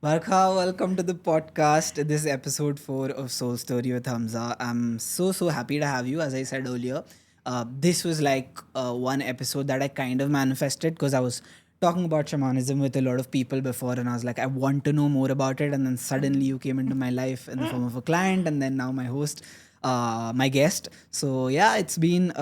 Barkha, welcome to the podcast. This is episode 4 of Soul Story with Hamza. I'm so happy to have you. As I said earlier, this was like one episode that I kind of manifested because I was talking about shamanism with a lot of people before, and I was like, I want to know more about it. And then suddenly you came into my life in the form of a client, and then now my host, my guest. So, yeah, it's been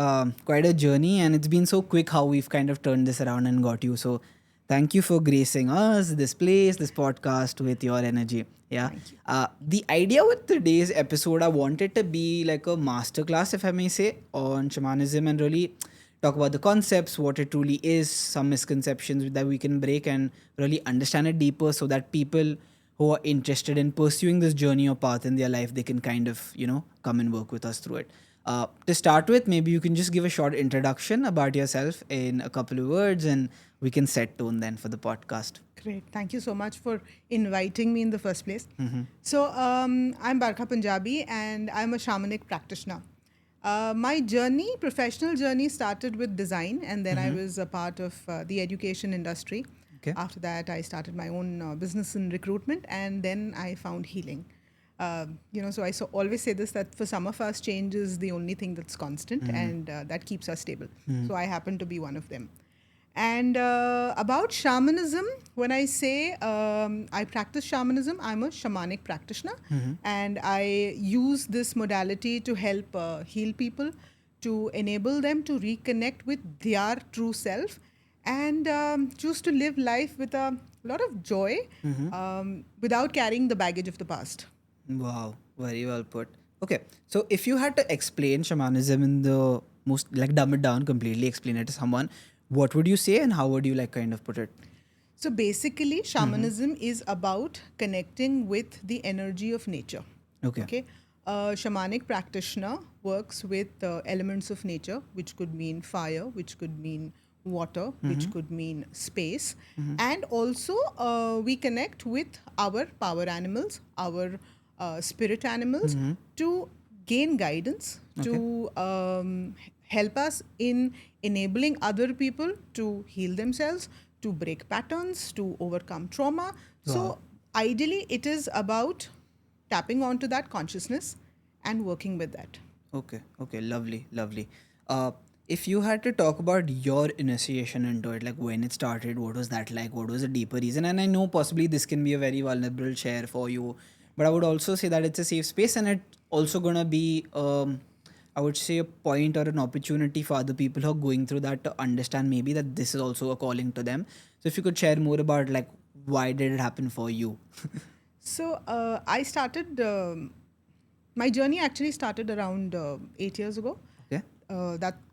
quite a journey, and it's been so quick how we've kind of turned this around and got you. So, thank you for gracing us, this place, this podcast with your energy. Yeah. Thank you. The idea with today's episode, I wanted to be like a masterclass, if I may say, on shamanism and really talk about the concepts, what it truly is, some misconceptions that we can break and really understand it deeper so that people who are interested in pursuing this journey or path in their life, they can kind of, come and work with us through it. To start with, maybe you can just give a short introduction about yourself in a couple of words and we can set tone then for the podcast. Great. Thank you so much for inviting me in the first place. I'm Barkha Punjabi and I'm a shamanic practitioner. My professional journey, started with design, and then I was a part of the education industry. Okay. After that, I started my own business in recruitment, and then I found healing. So always say this, that for some of us, change is the only thing that's constant, and that keeps us stable. So I happen to be one of them. And about shamanism, when I say I practice shamanism, I'm a shamanic practitioner, and I use this modality to help heal people, to enable them to reconnect with their true self, and choose to live life with a lot of joy, without carrying the baggage of the past. Wow, very well put. Okay, so if you had to explain shamanism in the most, like, dumb it down, completely explain it to someone, what would you say and how would you like kind of put it? So basically, shamanism is about connecting with the energy of nature. Okay. Okay. A shamanic practitioner works with elements of nature, which could mean fire, which could mean water, which could mean space. And also, we connect with our power animals, our spirit animals, to gain guidance, to help us in enabling other people to heal themselves, to break patterns, to overcome trauma. So, ideally, it is about tapping onto that consciousness and working with that. Okay, lovely. If you had to talk about your initiation into it, like when it started, what was that like? What was the deeper reason? And I know possibly this can be a very vulnerable share for you, but I would also say that it's a safe space and it's also gonna be, I would say, a point or an opportunity for other people who are going through that to understand maybe that this is also a calling to them. So if you could share more about like why did it happen for you? So I started, my journey actually started around 8 years ago. Okay.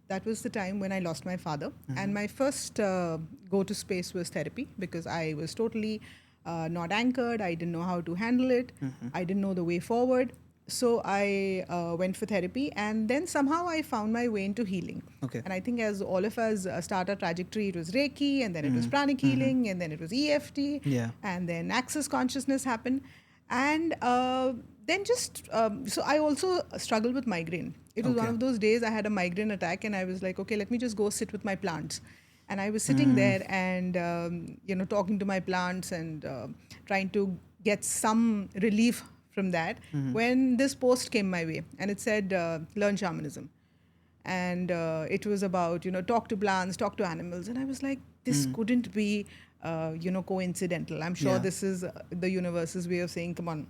That was the time when I lost my father, and my first go to space was therapy, because I was totally not anchored. I didn't know how to handle it. I didn't know the way forward. So I went for therapy, and then somehow I found my way into healing. Okay. And I think, as all of us start our trajectory, it was Reiki, and then it was pranic healing, and then it was EFT, Yeah. and then Access Consciousness happened. And then so I also struggled with migraine. It was one of those days I had a migraine attack, and I was like, okay, let me just go sit with my plants. And I was sitting there and, talking to my plants and trying to get some relief from that, when this post came my way, and it said, learn shamanism. And it was about, talk to plants, talk to animals. And I was like, this couldn't be, coincidental. I'm sure Yeah. this is the universe's way of saying, come on,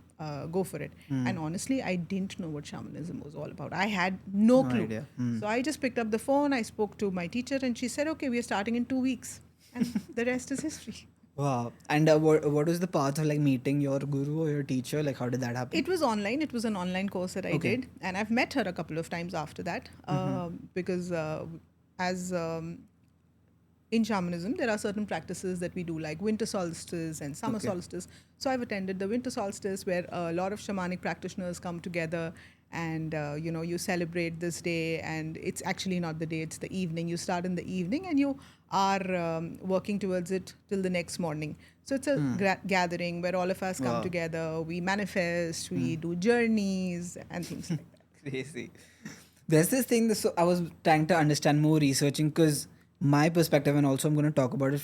go for it. And honestly, I didn't know what shamanism was all about. I had no clue. idea. So I just picked up the phone, I spoke to my teacher, and she said, okay, we are starting in 2 weeks. And the rest is history. Wow. And what was the path of like meeting your guru or your teacher? Like, how did that happen? It was online. It was an online course that I did, and I've met her a couple of times after that, because as in shamanism, there are certain practices that we do, like winter solstice and summer solstice. So I've attended the winter solstice, where a lot of shamanic practitioners come together, and you celebrate this day, and it's actually not the day, it's the evening. You start in the evening, and you are working towards it till the next morning. So it's a gathering where all of us come together, we manifest, we do journeys and things like that. Crazy. There's this thing that, so I was trying to understand more, researching, because my perspective, and also I'm going to talk about it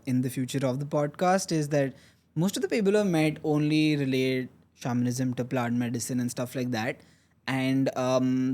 in the future of the podcast, is that most of the people I've met only relate shamanism to plant medicine and stuff like that. And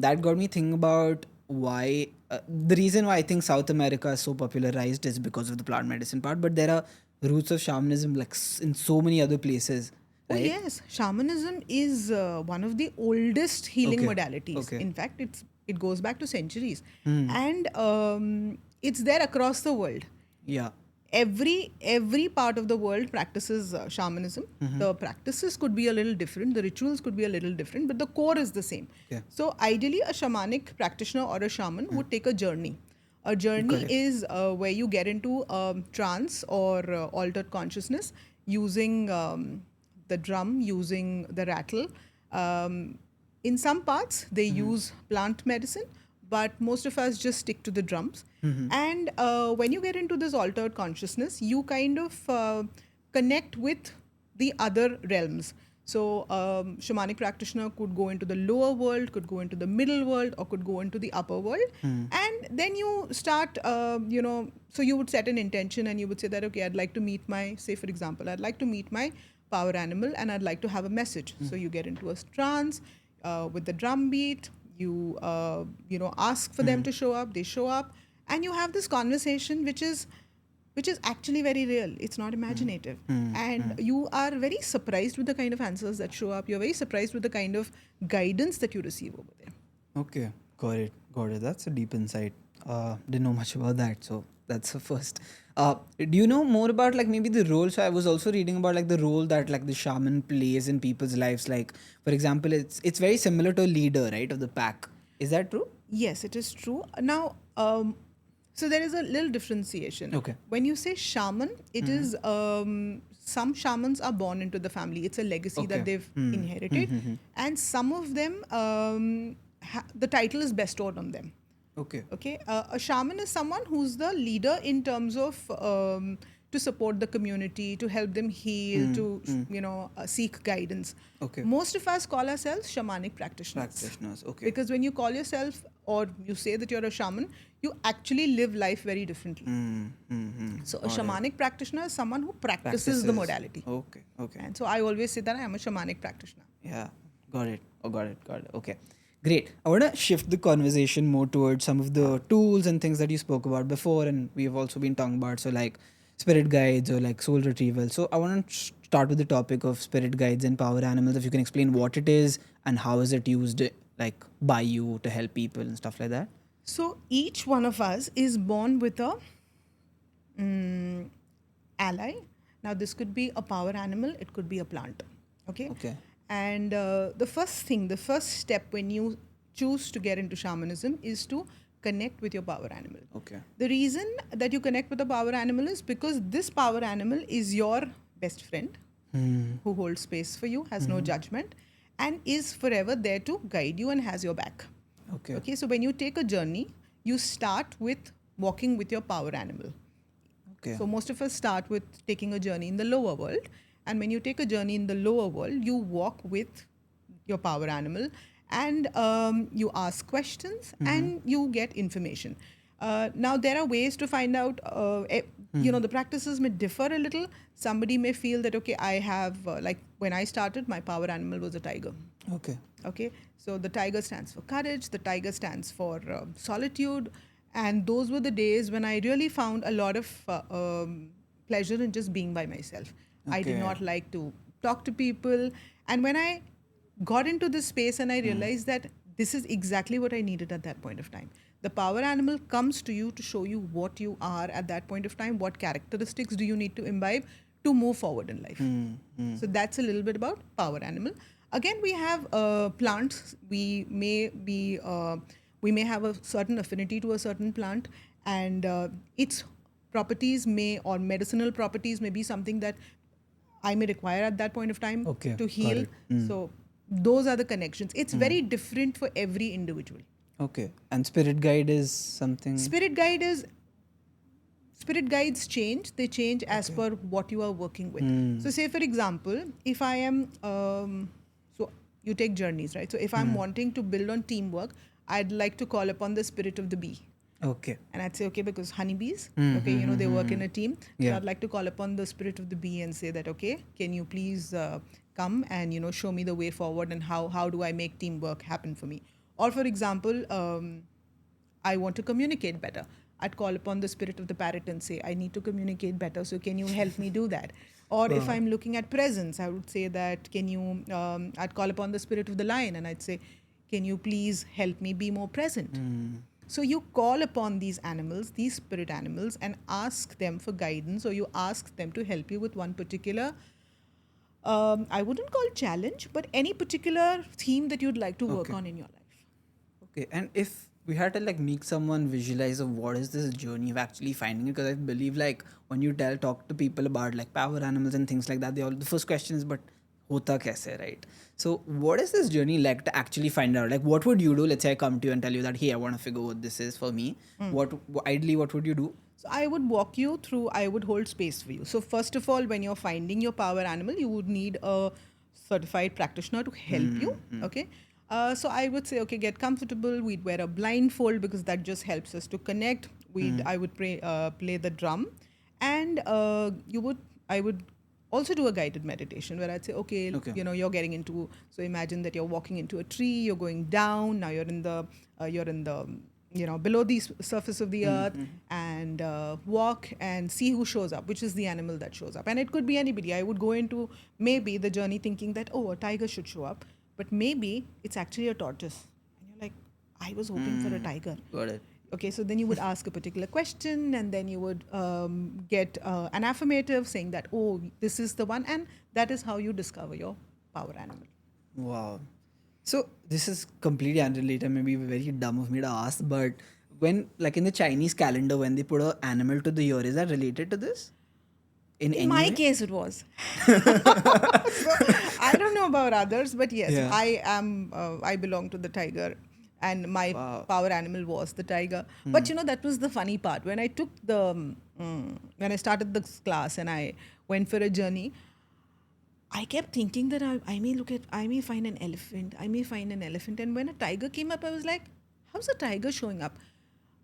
that got me thinking about why the reason why I think South America is so popularized is because of the plant medicine part. But there are roots of shamanism like in so many other places, Oh, right? yes. Shamanism is one of the oldest healing Okay. modalities. Okay. In fact, it goes back to centuries. Hmm. And it's there across the world. Yeah. Every part of the world practices shamanism. The practices could be a little different, the rituals could be a little different, but the core is the same. Yeah. So ideally, a shamanic practitioner or a shaman would take a journey. A journey Correct. is where you get into trance or altered consciousness using the drum, using the rattle. In some parts, they use plant medicine, but most of us just stick to the drums. And when you get into this altered consciousness, you kind of connect with the other realms. So, shamanic practitioner could go into the lower world, could go into the middle world, or could go into the upper world. And then you start, so you would set an intention and you would say that, okay, I'd like to meet my, say, for example, I'd like to meet my power animal and I'd like to have a message. So, you get into a trance with the drum beat, ask for them to show up, they show up, and you have this conversation which is actually very real. It's not imaginative. And you are very surprised with the kind of answers that show up. You're very surprised with the kind of guidance that you receive over there. Okay, got it, got it. That's a deep insight. Didn't know much about that, so that's the first. Do you know more about like maybe the role? So I was also reading about like the role that like the shaman plays in people's lives. Like for example, it's very similar to a leader, right, of the pack. Is that true? Yes, it is true. Now, so there is a little differentiation. Okay. When you say shaman, it is some shamans are born into the family. It's a legacy Okay. that they've inherited, and some of them, the title is bestowed on them. Okay. Okay, a shaman is someone who's the leader in terms of to support the community, to help them heal, to seek guidance. Okay. Most of us call ourselves shamanic practitioners. Practitioners. Okay. Because when you call yourself or you say that you're a shaman, you actually live life very differently. So a shamanic practitioner is someone who practices the modality. Okay. Okay. And so I always say that I am a shamanic practitioner. Yeah, got it. Oh, got it. Got it. Okay, great. I want to shift the conversation more towards some of the tools and things that you spoke about before, and we have also been talking about. So, like spirit guides or like soul retrieval. So, I want to start with the topic of spirit guides and power animals. If you can explain what it is and how is it used, like by you to help people and stuff like that. So each one of us is born with a ally. Now, this could be a power animal, it could be a plant. Okay. Okay. And the first step when you choose to get into shamanism is to connect with your power animal. Okay. The reason that you connect with a power animal is because this power animal is your best friend who holds space for you, has no judgment, and is forever there to guide you and has your back. Okay. Okay, so when you take a journey, you start with walking with your power animal. Okay. So most of us start with taking a journey in the lower world. And when you take a journey in the lower world, you walk with your power animal and you ask questions and you get information. Now, there are ways to find out, the practices may differ a little. Somebody may feel that, okay, I have, like when I started, my power animal was a tiger. Okay. Okay, so the tiger stands for courage, the tiger stands for solitude, and those were the days when I really found a lot of pleasure in just being by myself. I did Okay. not like to talk to people, and when I got into this space and I realized that this is exactly what I needed at that point of time. The power animal comes to you to show you what you are at that point of time, what characteristics do you need to imbibe to move forward in life. So that's a little bit about power animal. Again, we have plants. We may have a certain affinity to a certain plant, and its properties or medicinal properties may be something that I may require at that point of time Okay, to got heal. it. So those are the connections. It's very different for every individual. Okay. And spirit guide is something. Spirit guides change. They change as per what you are working with. So say for example, if I am so you take journeys, right? So if I'm wanting to build on teamwork, I'd like to call upon the spirit of the bee. Okay. And I'd say, okay, because honeybees, okay, Mm-hmm. they work in a team. So Yeah. I'd like to call upon the spirit of the bee and say that, okay, can you please come and, show me the way forward, and how do I make teamwork happen for me? Or for example, I want to communicate better. I'd call upon the spirit of the parrot and say, I need to communicate better. So can you help me do that? Or if Wow. I'm looking at presence, I would say that, I'd call upon the spirit of the lion and I'd say, can you please help me be more present? So you call upon these animals, these spirit animals, and ask them for guidance, or you ask them to help you with one particular, I wouldn't call challenge, but any particular theme that you'd like to work Okay. on in your life. Okay. And if we had to like make someone visualize of what is this journey of actually finding it, because I believe like when you talk to people about like power animals and things like that, the first question is, but hota kaise, right? So what is this journey like to actually find out? Like what would you do? Let's say I come to you and tell you that, hey, I want to figure what this is for me. Ideally, what would you do? So I would walk you through, I would hold space for you. So first of all, when you're finding your power animal, you would need a certified practitioner to help you. Okay. So I would say, okay, get comfortable. We'd wear a blindfold because that just helps us to connect. I would play the drum, and I would also do a guided meditation where I'd say, okay, Okay. you're getting into. So imagine that you're walking into a tree, you're going down. Now you're in the below the surface of the earth, and walk and see who shows up, which is the animal that shows up. And it could be anybody. I would go into maybe the journey thinking that, oh, a tiger should show up, but maybe it's actually a tortoise. And you're like, I was hoping for a tiger. Got it. Okay, so then you would ask a particular question, and then you would get an affirmative saying that, oh, this is the one. And that is how you discover your power animal. Wow. So this is completely unrelated, maybe very dumb of me to ask, but when like in the Chinese calendar, when they put an animal to the year, is that related to this in In any my way? case, it was. So I don't know about others, but yes, Yeah. I am. I belong to the tiger, and my Wow. power animal was the tiger. But that was the funny part. When I took when I started this class and I went for a journey, I kept thinking that I may find an elephant. I may find an elephant. And when a tiger came up, I was like, how's a tiger showing up?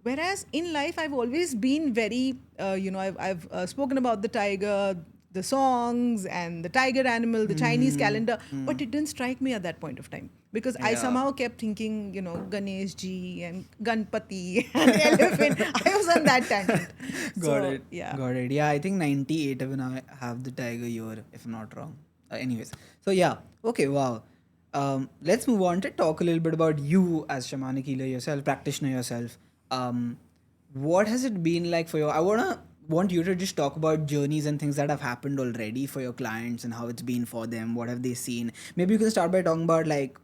Whereas in life, I've always been very, I've spoken about the tiger, the songs, and the tiger animal, the Chinese calendar, but it didn't strike me at that point of time because I Yeah. somehow kept thinking, Ganesh ji and Ganpati and elephant. I was on that tangent. Got So, it. yeah. Got it. Yeah, I think 98 when I have the tiger year, if I'm not wrong. Anyways, so yeah. Okay, wow. Let's move on to talk a little bit about you as shamanic healer yourself, practitioner yourself. Um, what has it been like for you? Want you to just talk about journeys and things that have happened already for your clients and how it's been for them. What have they seen? Maybe you can start by talking about like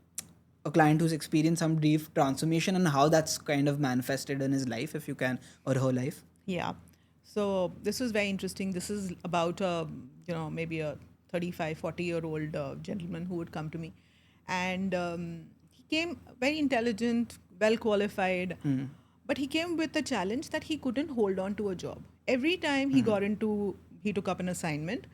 a client who's experienced some deep transformation and how that's kind of manifested in his life, if you can, or her life. Yeah. So this was very interesting. This is about maybe a 35, 40-year-old gentleman who would come to me. And he came very intelligent, well qualified, but he came with a challenge that he couldn't hold on to a job. Every time he took up an assignment,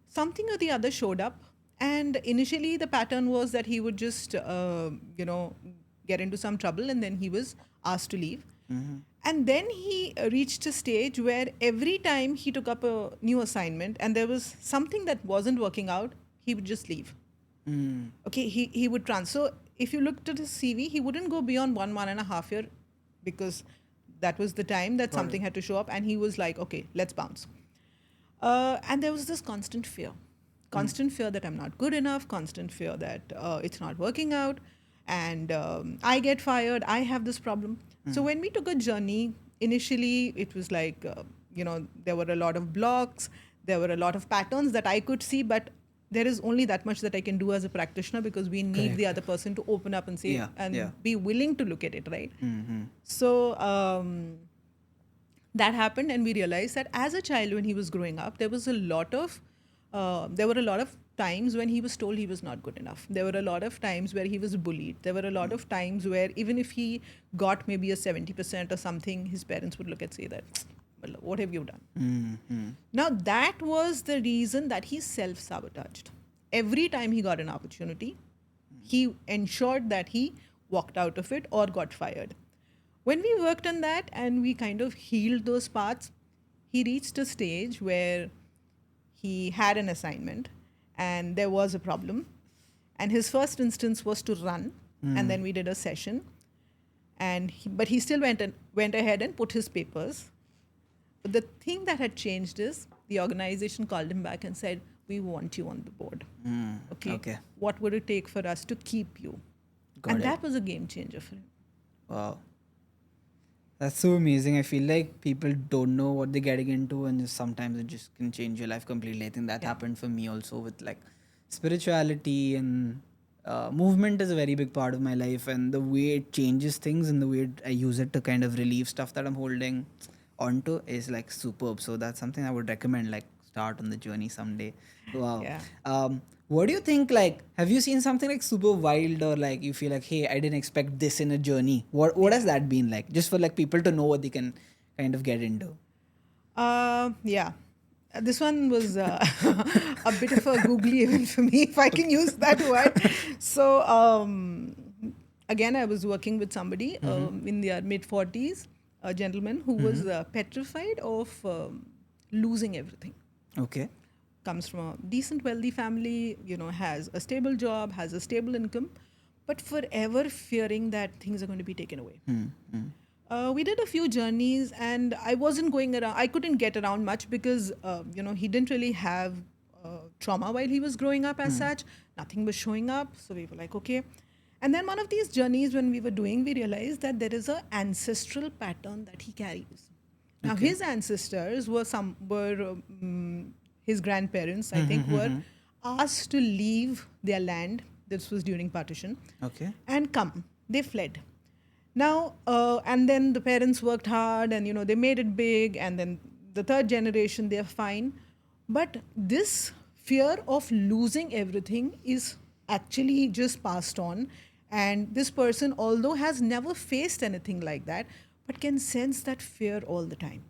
something or the other showed up. And initially, the pattern was that he would just, get into some trouble, and then he was asked to leave. And then he reached a stage where every time he took up a new assignment and there was something that wasn't working out, he would just leave. Okay, he would transfer. If you looked at his CV, he wouldn't go beyond 1.5 year because that was the time that something had to show up, and he was like, okay, let's bounce. And there was this constant fear that I'm not good enough, constant fear that it's not working out, and I get fired, I have this problem. So when we took a journey, initially it was like, there were a lot of blocks, there were a lot of patterns that I could see, but there is only that much that I can do as a practitioner because we need the other person to open up and say Yeah, and yeah. be willing to look at it, right? So that happened, and we realized that as a child, when he was growing up, there were a lot of times when he was told he was not good enough. There were a lot of times where he was bullied. There were a lot of times where even if he got maybe a 70% or something, his parents would look and say that, well, what have you done? Now, that was the reason that he self-sabotaged. Every time he got an opportunity, he ensured that he walked out of it or got fired. When we worked on that and we kind of healed those parts, he reached a stage where he had an assignment and there was a problem. And his first instance was to run. And then we did a session. But he still went ahead and put his papers. But the thing that had changed is the organization called him back and said, "We want you on the board. Okay. What would it take for us to keep you?" Got it. That was a game changer for him. Wow. That's so amazing. I feel like people don't know what they're getting into, and just sometimes it just can change your life completely. I think that happened for me also with like spirituality and movement is a very big part of my life, and the way it changes things and the way I use it to kind of relieve stuff that I'm holding onto is like superb. So that's something I would recommend. Like start on the journey someday. Wow. Yeah. What do you think? Like, have you seen something like super wild, or like you feel like, hey, I didn't expect this in a journey? What has that been like? Just for like people to know what they can kind of get into. Yeah. This one was a bit of a googly event for me, if I can use that word. So, again, I was working with somebody in their mid 40s, a gentleman who was petrified of losing everything. Okay. Comes from a decent, wealthy family, has a stable job, has a stable income, but forever fearing that things are going to be taken away. We did a few journeys, and I wasn't going around. I couldn't get around much because, he didn't really have trauma while he was growing up as such. Nothing was showing up. So we were like, okay. And then one of these journeys, when we were doing, we realized that there is an ancestral pattern that he carries. Now, his ancestors were his grandparents, I think, were asked to leave their land. This was during partition. Okay. And come. They fled. Now, and then the parents worked hard and, they made it big. And then the third generation, they're fine. But this fear of losing everything is actually just passed on. And this person, although has never faced anything like that, but can sense that fear all the time.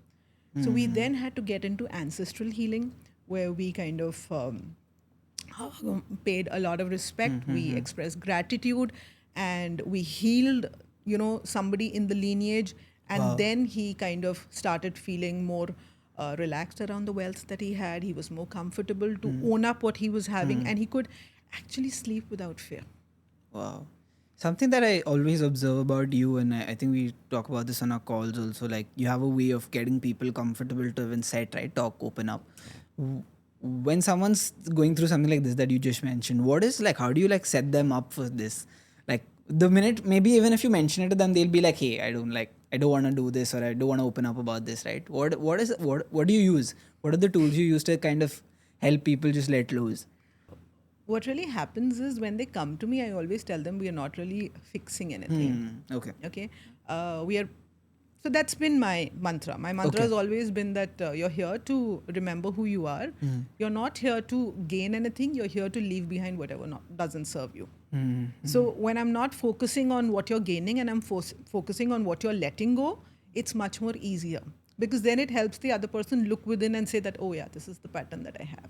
So we then had to get into ancestral healing, where we kind of paid a lot of respect. We expressed gratitude, and we healed, somebody in the lineage. And then he kind of started feeling more relaxed around the wealth that he had. He was more comfortable to own up what he was having, and he could actually sleep without fear. Wow. Something that I always observe about you, and I think we talk about this on our calls also, like you have a way of getting people comfortable to even set, right? Talk, open up. When someone's going through something like this that you just mentioned, what is like, how do you like set them up for this? Like the minute, maybe even if you mention it to them, they'll be like, hey, I don't want to do this, or I don't want to open up about this, right? What do you use? What are the tools you use to kind of help people just let loose? What really happens is when they come to me, I always tell them we are not really fixing anything. Okay. Okay. So that's been my mantra. My mantra has always been that you're here to remember who you are. You're not here to gain anything. You're here to leave behind whatever doesn't serve you. So when I'm not focusing on what you're gaining and I'm focusing on what you're letting go, it's much more easier, because then it helps the other person look within and say that, oh yeah, this is the pattern that I have.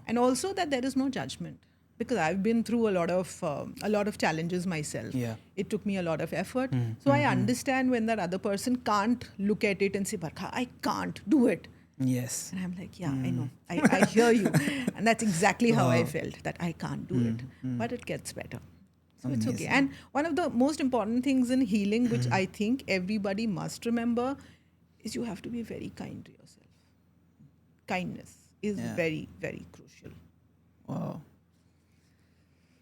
And also that there is no judgment, because I've been through a lot of challenges myself. Yeah. It took me a lot of effort. So I understand when that other person can't look at it and say, Barkha, I can't do it. Yes. And I'm like, yeah, I know. I hear you. And that's exactly how I felt, that I can't do it. But it gets better. So it's okay. And one of the most important things in healing, which I think everybody must remember, is you have to be very kind to yourself. Kindness is very, very crucial. Wow.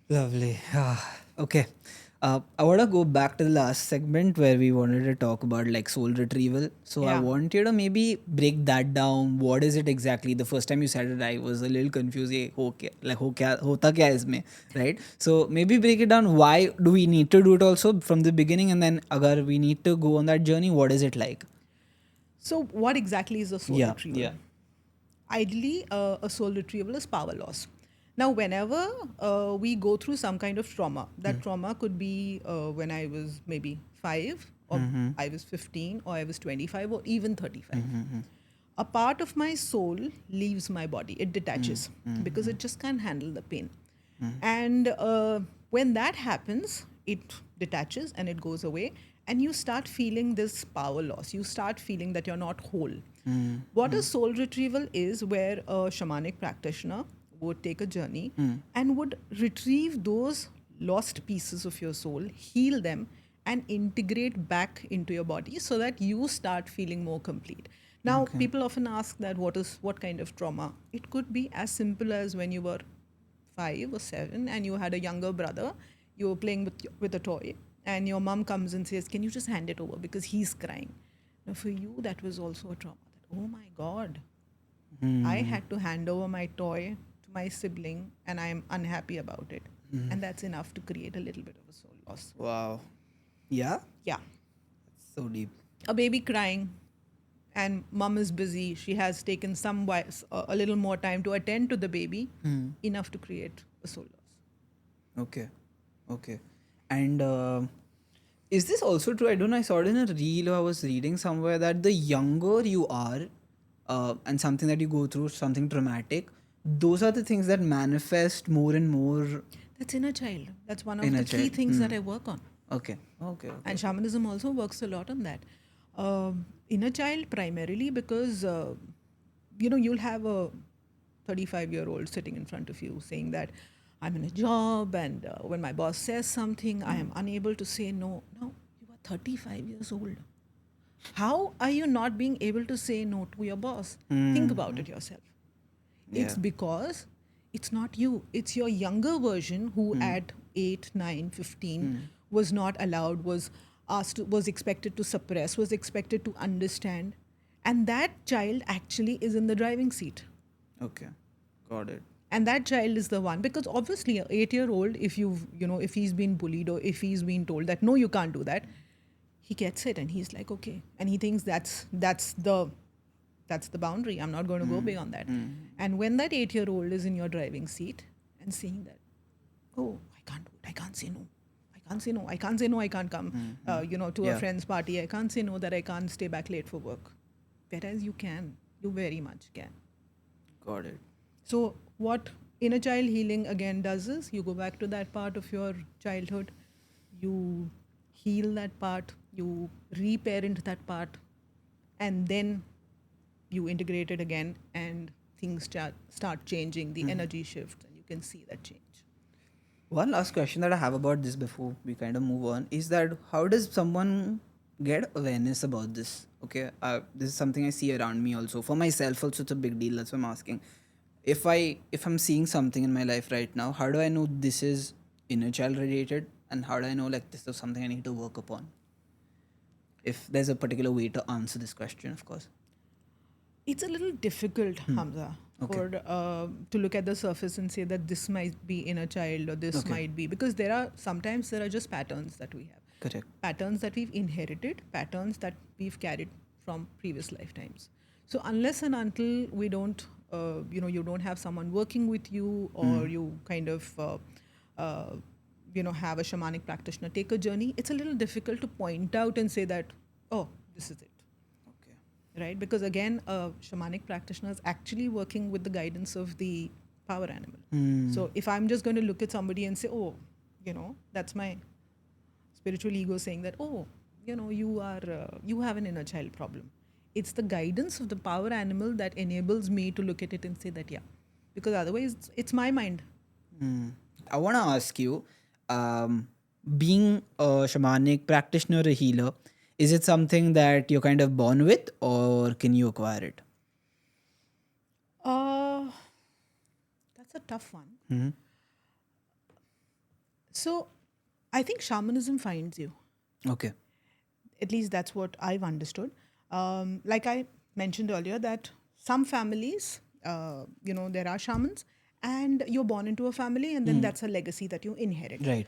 Lovely. Okay. I want to go back to the last segment where we wanted to talk about like soul retrieval. So I want you to maybe break that down. What is it exactly? The first time you said it, I was a little confused. Hota kya isme, right? So maybe break it down. Why do we need to do it also from the beginning? And then agar we need to go on that journey, what is it like? So what exactly is a soul retrieval? Yeah. Ideally, a soul retrieval is power loss. Now, whenever we go through some kind of trauma, that trauma could be when I was maybe 5, or I was 15, or I was 25, or even 35. A part of my soul leaves my body. It detaches because it just can't handle the pain. And when that happens, it detaches and it goes away. and you start feeling this power loss. You start feeling that you're not whole. What a soul retrieval is, where a shamanic practitioner would take a journey and would retrieve those lost pieces of your soul, heal them, and integrate back into your body so that you start feeling more complete. Now, Okay. people often ask that what kind of trauma? It could be as simple as when you were 5 or 7 and you had a younger brother, you were playing with a toy, and your mom comes and says, "Can you just hand it over because he's crying?" Now, for you, that was also a trauma. That, oh my God, I had to hand over my toy to my sibling and I am unhappy about it. And that's enough to create a little bit of a soul loss. Wow. Yeah. Yeah. So deep. A baby crying and mom is busy. She has taken a little more time to attend to the baby, enough to create a soul loss. Okay. Okay. And is this also true? I don't know. I saw it in a reel or I was reading somewhere that the younger you are, and something that you go through, something traumatic, those are the things that manifest more and more That's inner child. That's one of in the a key child. things that I work on. Okay. Okay. Okay. And shamanism also works a lot on that. Inner child primarily because, you'll have a 35-year-old sitting in front of you saying that I'm in a job and when my boss says something, I am unable to say no. Now, you are 35 years old. How are you not being able to say no to your boss? Think about it yourself. It's Yeah. because it's not you. It's your younger version who at 8, 9, 15 was not allowed, was asked, was expected to suppress, was expected to understand. And that child actually is in the driving seat. Okay. Got it. And that child is the one, because obviously an 8-year-old, if he's been bullied or if he's been told that, no, you can't do that, he gets it and he's like, okay. And he thinks that's the boundary. I'm not going to go beyond that. And when that 8-year-old is in your driving seat and seeing that, oh, I can't do it. I can't say no. I can't say no. I can't say no. I can't come, to a Yeah. friend's party. I can't say no that I can't stay back late for work. Whereas you can. You very much can. Got it. So what inner child healing again does is you go back to that part of your childhood. You heal that part. You reparent that part. And then you integrate it again and things start changing, the energy shifts, and you can see that change. One last question that I have about this before we kind of move on is that how does someone get awareness about this? Okay, this is something I see around me also. For myself, also it's a big deal. That's why I'm asking. If I'm seeing something in my life right now, how do I know this is inner child related, and how do I know like this is something I need to work upon? If there's a particular way to answer this question, of course. It's a little difficult, Hamza, Okay. for to look at the surface and say that this might be inner child or this Okay. might be, because there are just patterns that we have. Correct. Patterns that we've inherited, patterns that we've carried from previous lifetimes. So unless and until we don't, you don't have someone working with you, or you kind of, have a shamanic practitioner take a journey, it's a little difficult to point out and say that, oh, this is it. Okay. Right? Because again, a shamanic practitioner is actually working with the guidance of the power animal. So if I'm just going to look at somebody and say, oh, that's my spiritual ego saying that, oh, you have an inner child problem. It's the guidance of the power animal that enables me to look at it and say that, yeah, because otherwise it's my mind. I want to ask you, being a shamanic practitioner, a healer, is it something that you're kind of born with, or can you acquire it? That's a tough one. So I think shamanism finds you. Okay. At least that's what I've understood. Like I mentioned earlier, that some families, there are shamans, and you're born into a family, and then that's a legacy that you inherit. Right.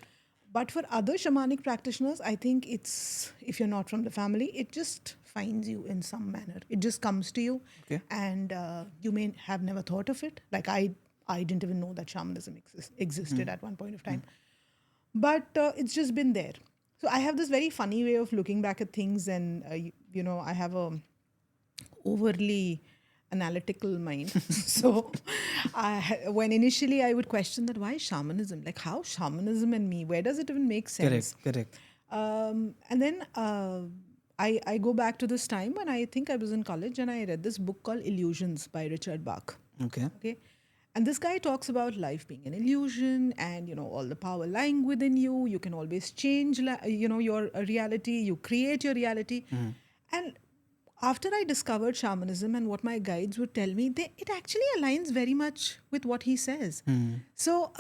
But for other shamanic practitioners, I think it's, if you're not from the family, it just finds you in some manner. It just comes to you, Okay. and you may have never thought of it. Like I didn't even know that shamanism existed at one point of time. But it's just been there. So I have this very funny way of looking back at things, and I have a overly analytical mind. So when initially I would question that, why shamanism? Like, how shamanism and me? Where does it even make sense? Correct. And then I go back to this time when I think I was in college and I read this book called Illusions by Richard Bach. Okay. Okay. And this guy talks about life being an illusion and, all the power lying within you. You can always change, your reality. You create your reality. And after I discovered shamanism and what my guides would tell me, it actually aligns very much with what he says. So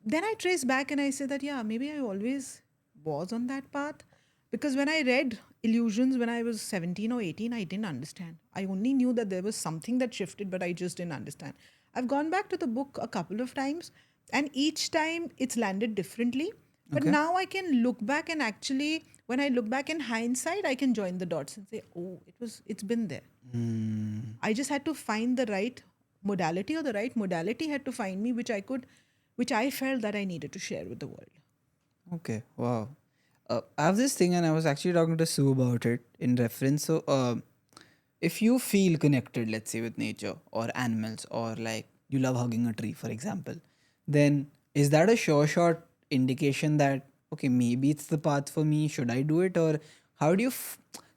then I trace back and I say that, yeah, maybe I always was on that path. Because when I read Illusions when I was 17 or 18, I didn't understand. I only knew that there was something that shifted, but I just didn't understand. I've gone back to the book a couple of times, and each time it's landed differently. But Okay. now I can look back and actually, when I look back in hindsight, I can join the dots and say, oh, it's been there. I just had to find the right modality, or the right modality had to find me, which I felt that I needed to share with the world. Okay. Wow. I have this thing, and I was actually talking to Sue about it in reference. So, if you feel connected, let's say with nature or animals, or like you love hugging a tree, for example, then is that a sure shot indication that okay, maybe it's the path for me? Should I do it, or how do you?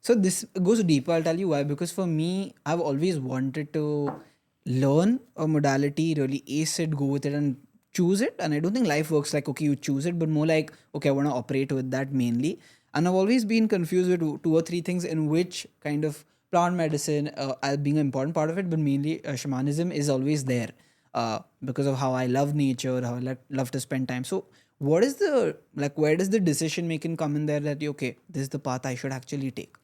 So this goes deeper. I'll tell you why. Because for me, I've always wanted to learn a modality, really ace it, go with it, and choose it. And I don't think life works like okay, you choose it, but more like okay, I want to operate with that mainly. And I've always been confused with two or three things in which kind of plant medicine as being an important part of it, but mainly shamanism is always there because of how I love nature, how I love to spend time. So, what is the like? Where does the decision making come in there that okay, this is the path I should actually take?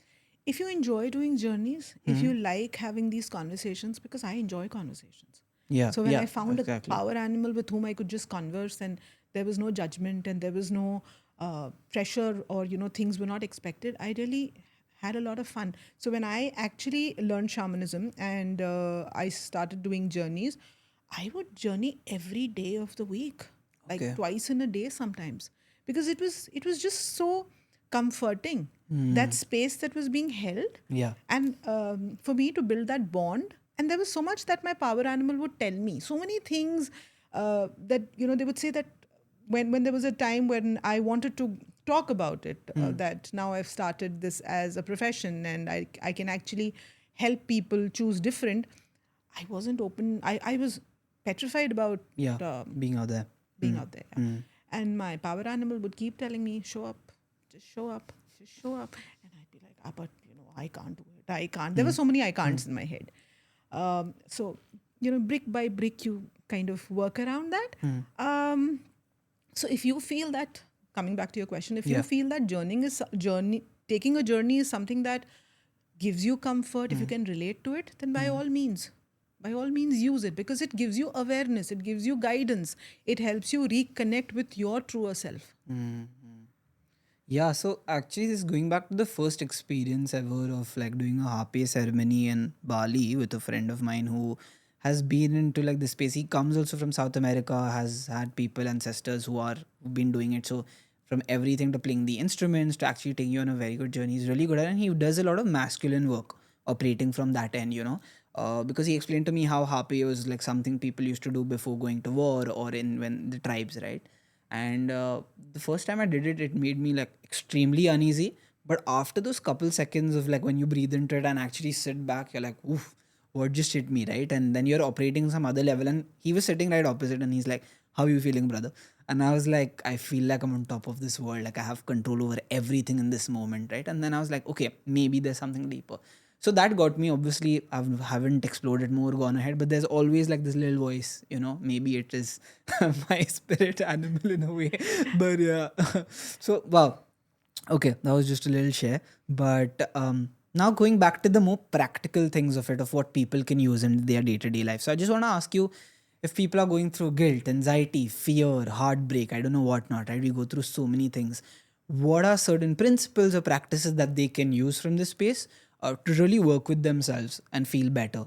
If you enjoy doing journeys, if you like having these conversations, because I enjoy conversations. Yeah, So when yeah, I found a exactly. power animal with whom I could just converse, and there was no judgment and there was no pressure, or things were not expected, I really had a lot of fun. So when I actually learned shamanism and I started doing journeys, I would journey every day of the week, like Okay. twice in a day sometimes, because it was just so comforting, that space that was being held, Yeah. and for me to build that bond. And there was so much that my power animal would tell me, so many things that they would say that when there was a time when I wanted to talk about it, that now I've started this as a profession and I can actually help people choose different. I wasn't open. I was petrified about Yeah. um, Being out there. being out there. Yeah. And my power animal would keep telling me, show up, just show up, just show up. And I'd be like, but I can't do it. I can't. There were so many I can'ts in my head. So, brick by brick, you kind of work around that. So if you feel that, coming back to your question, if you Yeah. feel that taking a journey is something that gives you comfort, if you can relate to it, then by all means use it, because it gives you awareness, it gives you guidance, it helps you reconnect with your truer self. Yeah, so actually, this is going back to the first experience ever of like doing a hape ceremony in Bali with a friend of mine who has been into like this space. He comes also from South America, has had people, ancestors who've been doing it. So from everything to playing the instruments to actually taking you on a very good journey, he's really good at it. And he does a lot of masculine work operating from that end, because he explained to me how hape was like something people used to do before going to war or in when the tribes, right? And the first time I did it, it made me like extremely uneasy. But after those couple seconds of like when you breathe into it and actually sit back, you're like, oof, what just hit me, right? And then you're operating some other level. And he was sitting right opposite and he's like, how are you feeling, brother? And I was like, I feel like I'm on top of this world. Like I have control over everything in this moment, right? And then I was like, okay, maybe there's something deeper. So that got me. Obviously, haven't explored it more, gone ahead, but there's always like this little voice, maybe it is my spirit animal in a way. But yeah. So, wow. Okay, that was just a little share. But now going back to the more practical things of it, of what people can use in their day to day life. So, I just want to ask you if people are going through guilt, anxiety, fear, heartbreak, I don't know what not, right? We go through so many things. What are certain principles or practices that they can use from this space to really work with themselves and feel better?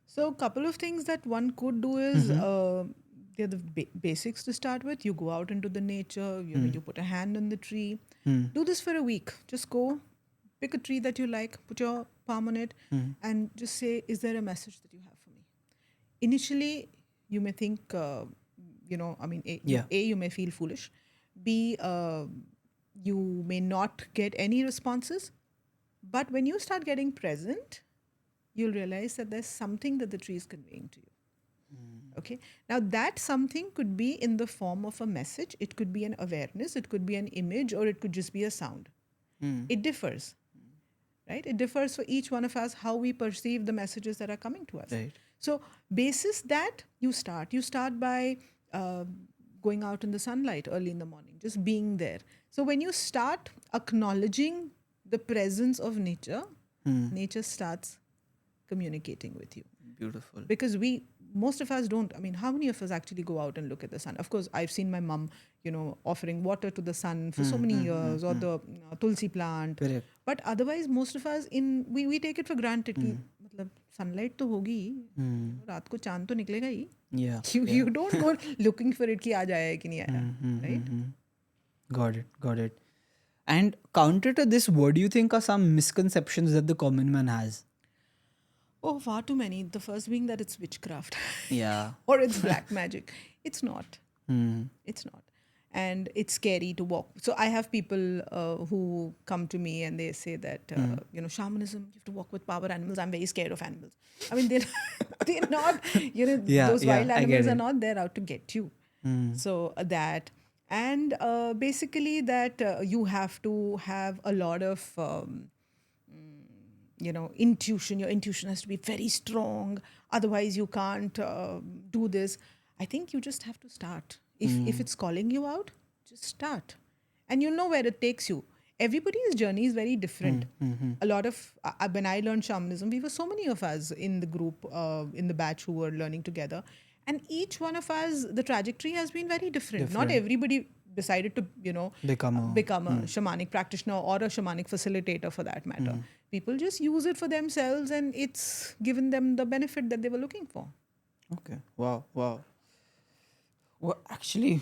So a couple of things that one could do is, they're the basics to start with. You go out into the nature, you put a hand on the tree. Do this for a week. Just go, pick a tree that you like, put your palm on it, and just say, is there a message that you have for me? Initially, you may think, I mean, Yeah. you may feel foolish. B, You may not get any responses, but when you start getting present, you'll realize that there's something that the tree is conveying to you. Okay. Now, that something could be in the form of a message, it could be an awareness, it could be an image, or it could just be a sound. It differs, right? It differs for each one of us how we perceive the messages that are coming to us. Right. So, basis that you start. You start by going out in the sunlight early in the morning, just being there. So, when you start acknowledging the presence of nature, nature starts communicating with you. Beautiful. Because most of us don't. I mean, how many of us actually go out and look at the sun? Of course, I've seen my mum, offering water to the sun for so many years, or the tulsi plant. Correct. But otherwise, most of us we take it for granted कि मतलब sunlight तो होगी, रात को चांद तो निकलेगा ही. Yeah. You don't go looking for it कि आ जाए कि नहीं आया, right? Got it. And counter to this, what do you think are some misconceptions that the common man has? Oh, far too many. The first being that it's witchcraft. Yeah. Or it's black magic. It's not. Hmm. It's not. And it's scary to walk. So I have people who come to me and they say that, shamanism, you have to walk with power animals. I'm very scared of animals. I mean, they're not, those wild animals are not there out to get you. So that. And basically that you have to have a lot of intuition. Your intuition has to be very strong. Otherwise, you can't do this. I think you just have to start. If it's calling you out, just start. And you'll know where it takes you. Everybody's journey is very different. A lot of, when I learned shamanism, we were so many of us in the group, in the batch who were learning together. And each one of us, the trajectory has been very different. Not everybody decided to, become a shamanic practitioner or a shamanic facilitator for that matter. People just use it for themselves and it's given them the benefit that they were looking for. Okay. Wow. Well, actually,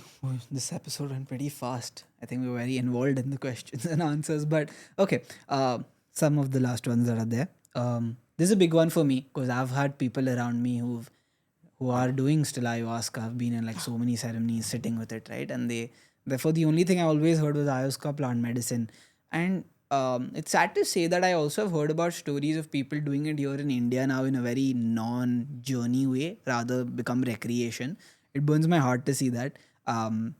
this episode went pretty fast. I think we were very involved in the questions and answers. But okay, some of the last ones that are there. This is a big one for me because I've had people around me who are doing still ayahuasca. I've been in like so many ceremonies sitting with it, right? And therefore the only thing I always heard was ayahuasca plant medicine. And it's sad to say that I also have heard about stories of people doing it here in India now in a very non-journey way, rather become recreation. It burns my heart to see that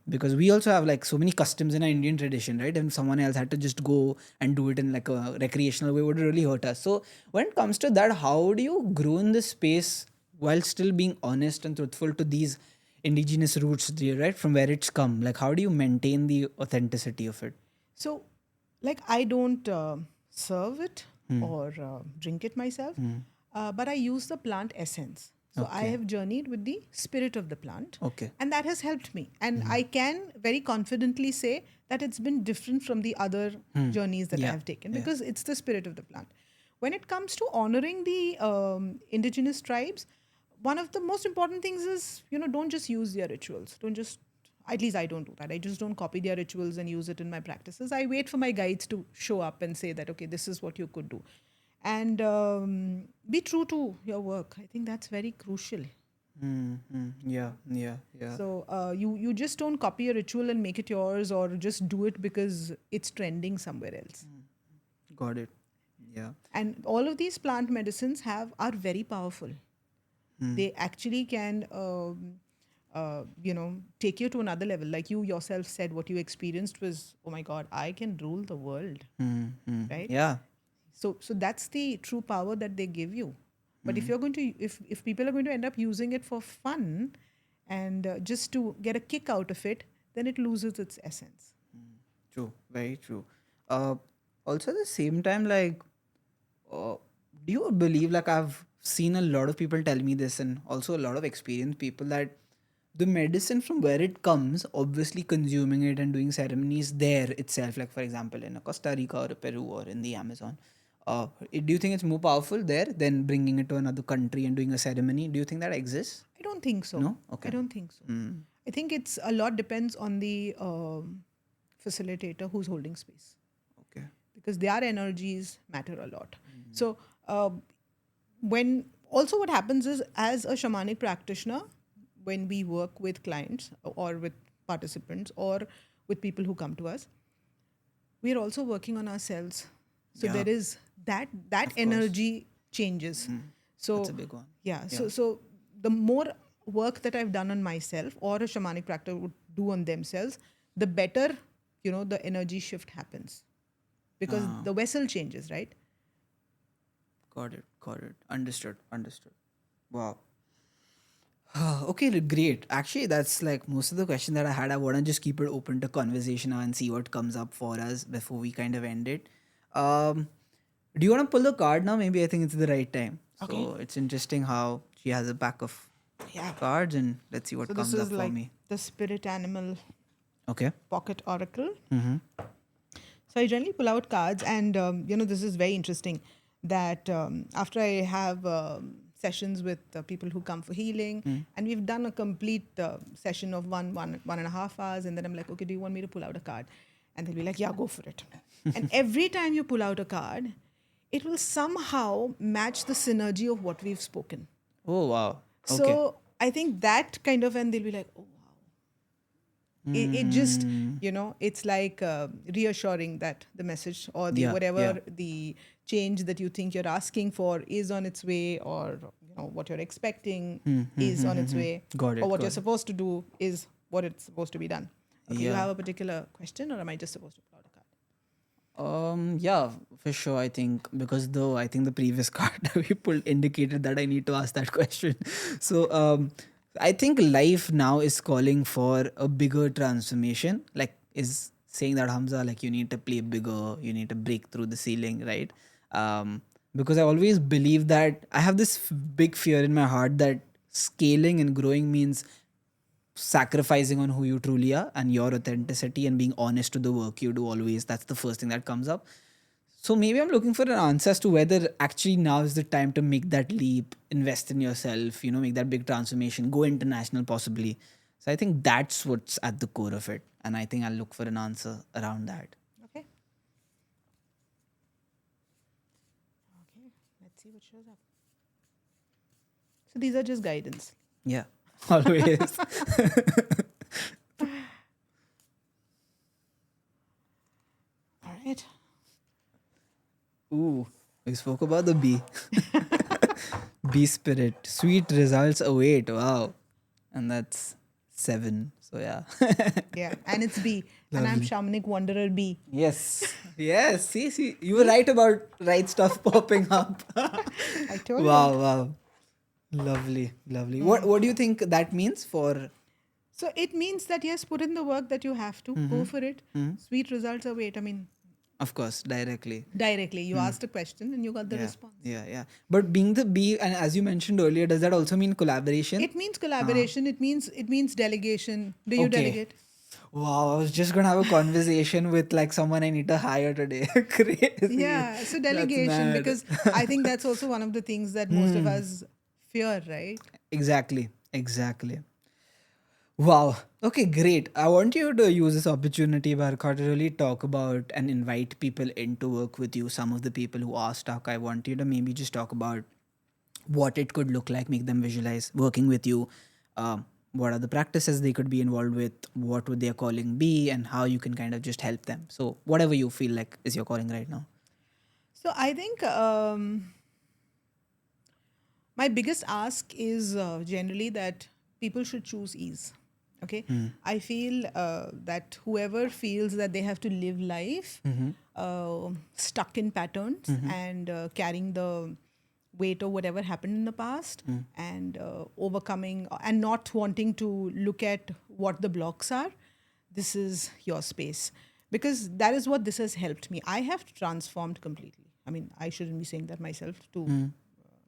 because we also have like so many customs in our Indian tradition, right? And someone else had to just go and do it in like a recreational way would really hurt us. So when it comes to that, how do you grow in this space while still being honest and truthful to these indigenous roots, right? From where it's come. Like, how do you maintain the authenticity of it? So, like, I don't serve it or drink it myself, but I use the plant essence. So I have journeyed with the spirit of the plant. Okay. And that has helped me. And I can very confidently say that it's been different from the other journeys that I have taken because it's the spirit of the plant. When it comes to honoring the indigenous tribes, one of the most important things is, don't just use their rituals. At least I don't do that. I just don't copy their rituals and use it in my practices. I wait for my guides to show up and say that, okay, this is what you could do. And be true to your work. I think that's very crucial. Yeah. So you just don't copy a ritual and make it yours or just do it because it's trending somewhere else. Got it. Yeah. And all of these plant medicines are very powerful. They actually can take you to another level. Like you yourself said, what you experienced was, oh my God, I can rule the world. Right? Yeah. So that's the true power that they give you. But if you're going to, if people are going to end up using it for fun and just to get a kick out of it, then it loses its essence. True. Very true. Also, at the same time, like, do you believe, like, I've seen a lot of people tell me this and also a lot of experienced people that the medicine from where it comes, obviously consuming it and doing ceremonies there itself, like for example in a Costa Rica or a Peru or in the Amazon, do you think it's more powerful there than bringing it to another country and doing a ceremony? Do you think that exists? I don't think so. No? Okay. I don't think so. I think it's a lot depends on the facilitator who's holding space. Okay. Because their energies matter a lot. So what happens is, as a shamanic practitioner, when we work with clients or with participants or with people who come to us, we're also working on ourselves. So Yeah, there is that of course. energy changes. That's a So big one. yeah, Yeah. so the more work that I've done on myself or a shamanic practitioner would do on themselves, the better, the energy shift happens because Ah, the vessel changes, right? got it. Got it. Understood. Understood. Wow. Okay, great. Actually, that's like most of the question that I had. I want to just keep it open to conversation now and see what comes up for us before we kind of end it. Um, do you want to pull the card now? Maybe I think it's the right time. Okay. So it's interesting how she has a pack of Yeah. cards, and let's see what So this comes is up for like me. the spirit animal Okay. pocket oracle. Mm-hmm. So I generally pull out cards, and this is very interesting. That after I have sessions with people who come for healing, and we've done a complete session of 1.5 hours, and then I'm like, okay, do you want me to pull out a card? And they'll be like, yeah, go for it. And every time you pull out a card, it will somehow match the synergy of what we've spoken. Oh wow. Okay. So I think that kind of, and they'll be like, oh, it just Mm, it's like reassuring that the message or the yeah. Yeah. whatever the change that you think you're asking for is on its way, or what you're expecting is on its way, Got or it. what you're Got it. supposed to do is what it's supposed to be done. Okay, you Yeah. have a particular question, or am I just supposed to pull out a card? Yeah, for sure. I think because though I think the previous card that we pulled indicated that I need to ask that question. So, I think life now is calling for a bigger transformation. Like, is saying that Hamza, like, you need to play bigger, you need to break through the ceiling, right? Because I always believe that I have this big fear in my heart that scaling and growing means sacrificing on who you truly are and your authenticity and being honest to the work you do always. That's the first thing that comes up. So maybe I'm looking for an answer as to whether actually now is the time to make that leap, invest in yourself, make that big transformation, go international possibly. So I think that's what's at the core of it. And I think I'll look for an answer around that. Okay. Okay, let's see what shows up. So these are just guidance. Yeah. Always. All right. Ooh. We spoke about the bee. Bee spirit. Sweet results await. Wow. And that's 7. So yeah. Yeah, and it's B, and I'm Lovely. shamanic wanderer B. Yes. Yes. See. You were right about right stuff popping up. I told you. Wow. Wow. Lovely. Lovely. What do you think that means for? So it means that yes, put in the work that you have to, go for it. Sweet results await. I mean, Of course, directly. directly. You asked a question and you got the Yeah. response. Yeah. Yeah. But being the bee, and as you mentioned earlier, does that also mean collaboration? It means collaboration. It means delegation. Do you Okay. delegate? Wow. I was just gonna have a conversation with like someone I need to hire today. Crazy. Yeah. So That's delegation, mad. because I think that's also one of the things that most of us fear, right? Exactly. Exactly. Wow. Okay, great. I want you to use this opportunity, Barkha, to really talk about and invite people in to work with you. Some of the people who are stuck, I want you to maybe just talk about what it could look like, make them visualize working with you. What are the practices they could be involved with? What would their calling be? And how you can kind of just help them. So, whatever you feel like is your calling right now. So I think my biggest ask is generally that people should choose ease. Okay, I feel that whoever feels that they have to live life stuck in patterns and carrying the weight of whatever happened in the past, and overcoming and not wanting to look at what the blocks are, this is your space, because that is what this has helped me. I have transformed completely. I mean, I shouldn't be saying that myself too,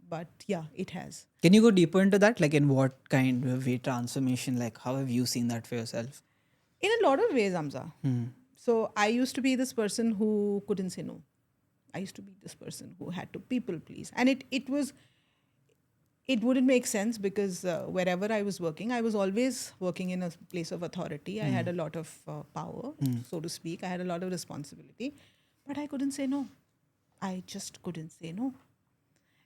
but yeah, it has. Can you go deeper into that? Like, in what kind of way transformation? Like, how have you seen that for yourself? In a lot of ways, Amza. So I used to be this person who couldn't say no. I used to be this person who had to people please, and it wouldn't make sense because wherever I was working, I was always working in a place of authority. I had a lot of power, so to speak. I had a lot of responsibility, but I couldn't say no. I just couldn't say no.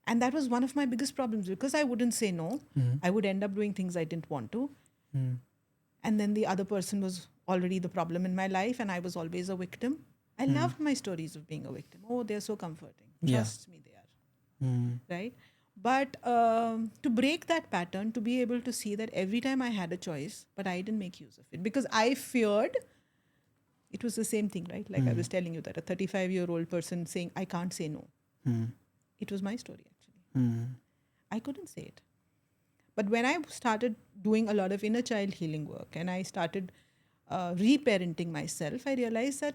And that was one of my biggest problems, because I wouldn't say no. I would end up doing things I didn't want to. And then the other person was already the problem in my life, and I was always a victim. I loved my stories of being a victim. Oh, they're so comforting. Yeah. Trust me, they are. Right? But to break that pattern, to be able to see that every time I had a choice, but I didn't make use of it because I feared it was the same thing, right? Like I was telling you that a 35-year-old person saying, I can't say no. It was my story, actually. I couldn't say it. But when I started doing a lot of inner child healing work and I started reparenting myself, I realized that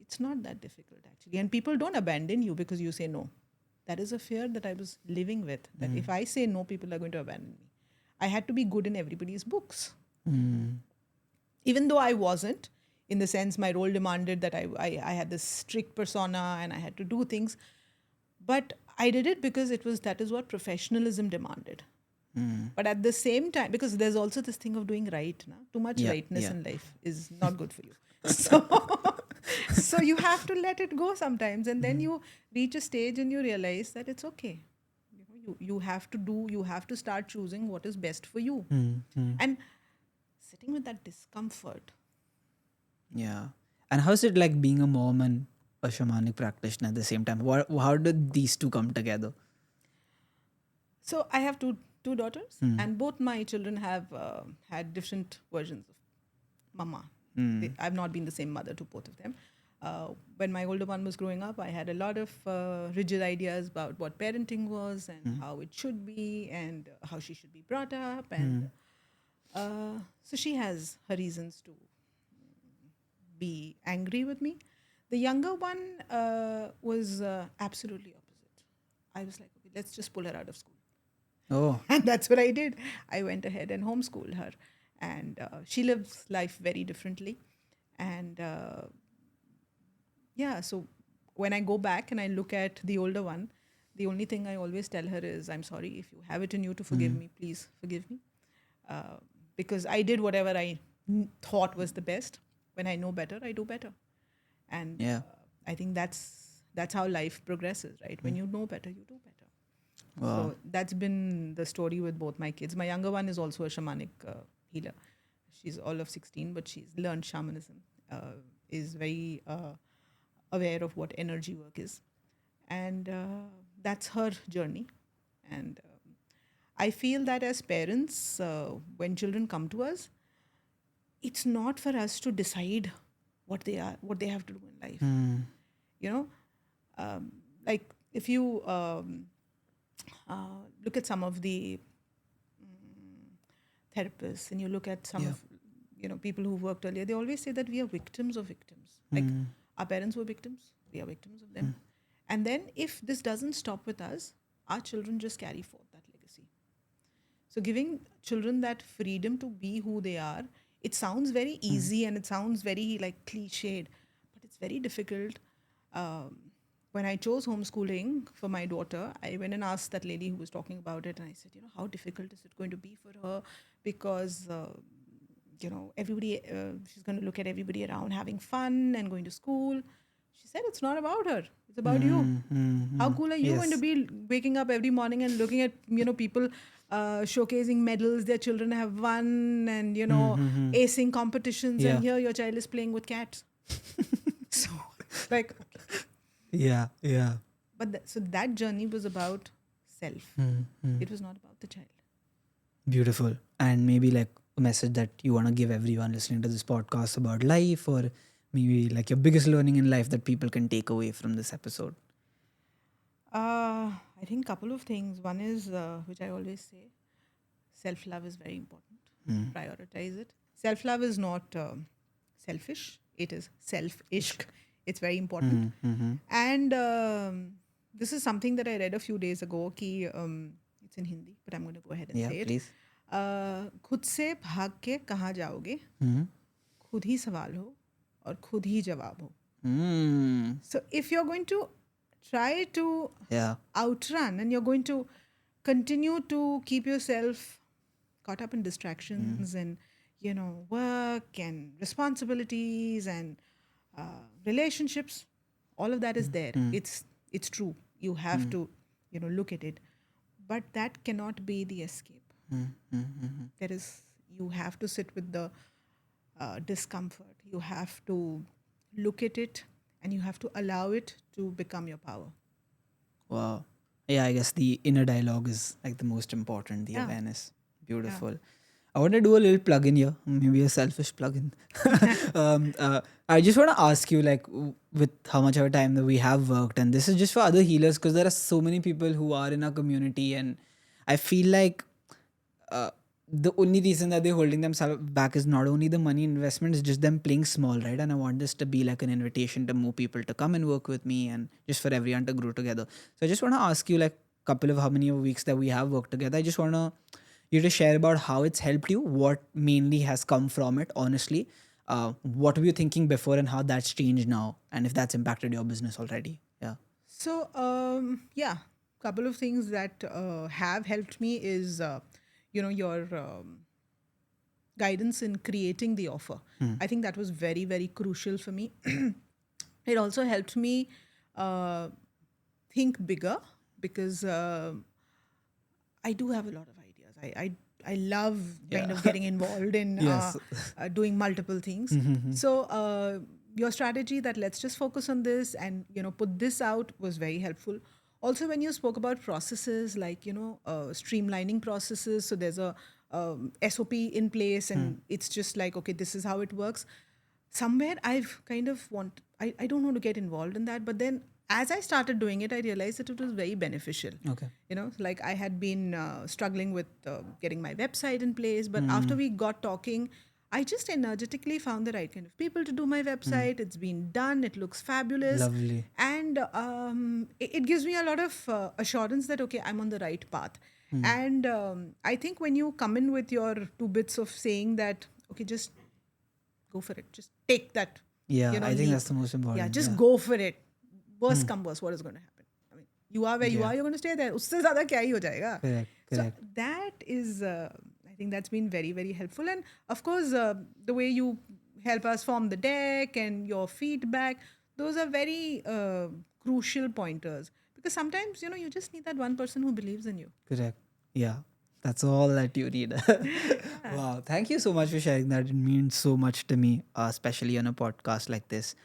it's not that difficult, actually. And people don't abandon you because you say no. That is a fear that I was living with, that if I say no, people are going to abandon me. I had to be good in everybody's books. Even though I wasn't, in the sense my role demanded that I had this strict persona and I had to do things. But I did it because that is what professionalism demanded. But at the same time, because there's also this thing of doing right. Na? Too much Yeah. rightness Yeah. in life is not good for you. So, so you have to let it go sometimes. And then you reach a stage and you realize that it's okay. You have to start choosing what is best for you. And sitting with that discomfort. Yeah. And how's it like being a mom and a shamanic practitioner at the same time? How did these two come together? So I have two daughters, and both my children have had different versions of mama. I've not been the same mother to both of them. When my older one was growing up, I had a lot of rigid ideas about what parenting was and how it should be and how she should be brought up. And so she has her reasons to be angry with me. The younger one was absolutely opposite. I was like, okay, let's just pull her out of school. Oh. And that's what I did. I went ahead and homeschooled her. And she lives life very differently. And yeah, so when I go back and I look at the older one, the only thing I always tell her is, I'm sorry, if you have it in you to forgive me, please forgive me. Because I did whatever I thought was the best. When I know better, I do better. And Yeah. I think that's how life progresses, right? When you know better, you do better. Wow. So that's been the story with both my kids. My younger one is also a shamanic healer. She's all of 16, but she's learned shamanism, is very aware of what energy work is. And that's her journey. And I feel that as parents, when children come to us, it's not for us to decide what they have to do in life. You know, like if you look at some of the therapists and you look at some of people who worked earlier, they always say that we are victims of victims. Like our parents were victims, we are victims of them. And then if this doesn't stop with us, our children just carry forth that legacy. So giving children that freedom to be who they are, it sounds very easy and it sounds very like cliched, but it's very difficult. When I chose homeschooling for my daughter, I went and asked that lady who was talking about it, and I said, how difficult is it going to be for her? Because everybody, she's going to look at everybody around having fun and going to school. She said, it's not about her. It's about you. How cool are you going to be waking up every morning and looking at people showcasing medals their children have won and acing competitions, and here your child is playing with cats. So like, okay. Yeah. But so that journey was about self. It was not about the child. Beautiful. And maybe like a message that you want to give everyone listening to this podcast about life, or maybe like your biggest learning in life that people can take away from this episode. I think a couple of things. One is, which I always say, self-love is very important. Prioritize it. Self-love is not selfish. It is self-ishq. It's very important. And this is something that I read a few days ago. It's in Hindi, but I'm going to go ahead and say it. Please. खुद से भाग के कहाँ जाओगे? खुद ही सवाल हो और खुद ही जवाब हो. So if you're going to try to outrun and you're going to continue to keep yourself caught up in distractions and work and responsibilities and relationships, all of that is there. It's true. You have to look at it, but that cannot be the escape. You have to sit with the discomfort. You have to look at it and you have to allow it to become your power. Wow. Yeah, I guess the inner dialogue is like the most important, the Yeah, awareness. yeah. Beautiful. I want to do a little plug in here, maybe a selfish plug in. I just want to ask you, like, with how much of a time that we have worked, and this is just for other healers, because there are so many people who are in our community, and I feel like uh, the only reason that they're holding themselves back is not only the money investment, it's just them playing small, right? And I want this to be like an invitation to more people to come and work with me and just for everyone to grow together. So I just want to ask you, like, couple of how many weeks that we have worked together. I just want to you to share about how it's helped you, what mainly has come from it, honestly. What were you thinking before and how that's changed now, and if that's impacted your business already. Yeah. So, yeah, couple of things that have helped me is, your guidance in creating the offer. I think that was very, very crucial for me. It also helped me uh, think bigger because I do have a lot of ideas. I love kind Yeah. of getting involved in Yes. doing multiple things. So your strategy that let's just focus on this and put this out was very helpful. Also, when you spoke about processes like streamlining processes, so there's a SOP in place, and it's just like okay, this is how it works. Somewhere I've kind of I don't want to get involved in that, but then as I started doing it, I realized that it was very beneficial. Okay. Like I had been struggling with getting my website in place, but after we got talking, I just energetically found the right kind of people to do my website. It's been done, it looks fabulous. Lovely. And it gives me a lot of assurance that, okay, I'm on the right path. And I think when you come in with your two bits of saying that, okay, just go for it, just take that, Yeah, I think that's leap. the most Yeah, important. just Yeah. go for it. Worst come worst, what is going to happen? I mean, you are where you Yeah. are, you're going to stay there. Usse zyada kya hi ho jayega? Correct. So Correct. that is, I think that's been very, very helpful. And of course, the way you help us form the deck and your feedback, those are very crucial pointers. Because sometimes, you just need that one person who believes in you. Correct. Yeah. That's all that you need. Wow. Thank you so much for sharing that. It means so much to me, especially on a podcast like this.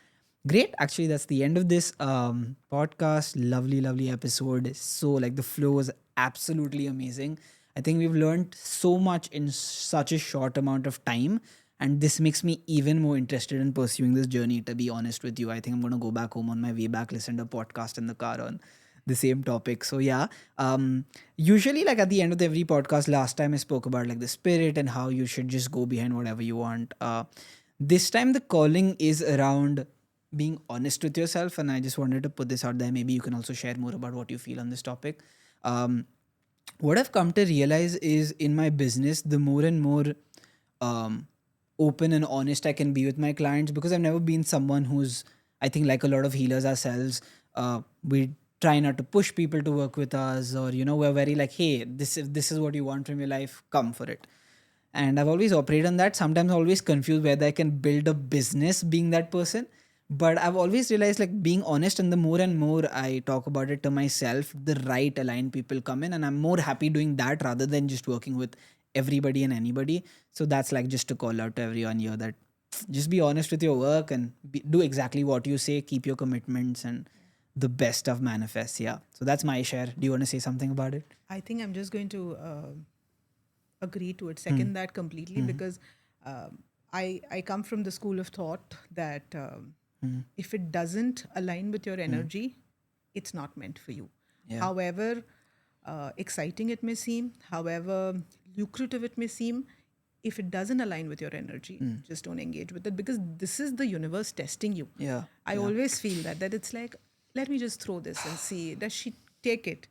Great. Actually, that's the end of this podcast. Lovely, lovely episode. So, like, the flow is absolutely amazing. I think we've learned so much in such a short amount of time. And this makes me even more interested in pursuing this journey, to be honest with you. I think I'm going to go back home on my way back, listen to a podcast in the car on the same topic. So yeah, usually like at the end of every podcast, last time I spoke about like the spirit and how you should just go behind whatever you want. This time the calling is around being honest with yourself, and I just wanted to put this out there. Maybe you can also share more about what you feel on this topic. Um, what I've come to realize is in my business, the more and more um, open and honest I can be with my clients, because I've never been someone who's, I think, like a lot of healers ourselves, we try not to push people to work with us, or we're very like, hey, this is what you want from your life, come for it. And I've always operated on that. Sometimes I'm always confused whether I can build a business being that person. But I've always realized like being honest, and the more and more I talk about it to myself, the right aligned people come in, and I'm more happy doing that rather than just working with everybody and anybody. So that's like just to call out to everyone here that just be honest with your work and do exactly what you say, keep your commitments, and the best of manifests. Yeah. So that's my share. Do you want to say something about it? I think I'm just going to agree to it, second that completely, because I come from the school of thought that if it doesn't align with your energy, it's not meant for you. Yeah. However exciting it may seem, however lucrative it may seem, if it doesn't align with your energy, just don't engage with it, because this is the universe testing you. Yeah. I always feel that it's like, let me just throw this and see, does she take it?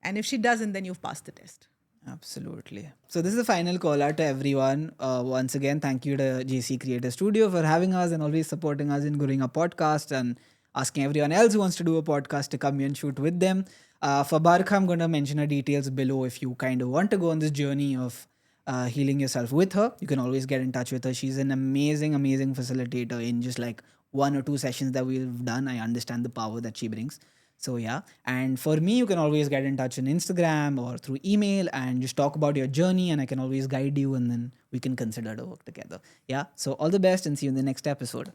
And if she doesn't, then you've passed the test. Absolutely. So this is the final call out to everyone. Once again, thank you to JC Creator Studio for having us and always supporting us in growing a podcast, and asking everyone else who wants to do a podcast to come here and shoot with them. For Barkha, I'm going to mention her details below. If you kind of want to go on this journey of healing yourself with her, you can always get in touch with her. She's an amazing, amazing facilitator. In just like 1 or 2 sessions that we've done, I understand the power that she brings. So yeah, and for me, you can always get in touch on Instagram or through email and just talk about your journey, and I can always guide you, and then we can consider to work together. Yeah. So all the best, and see you in the next episode.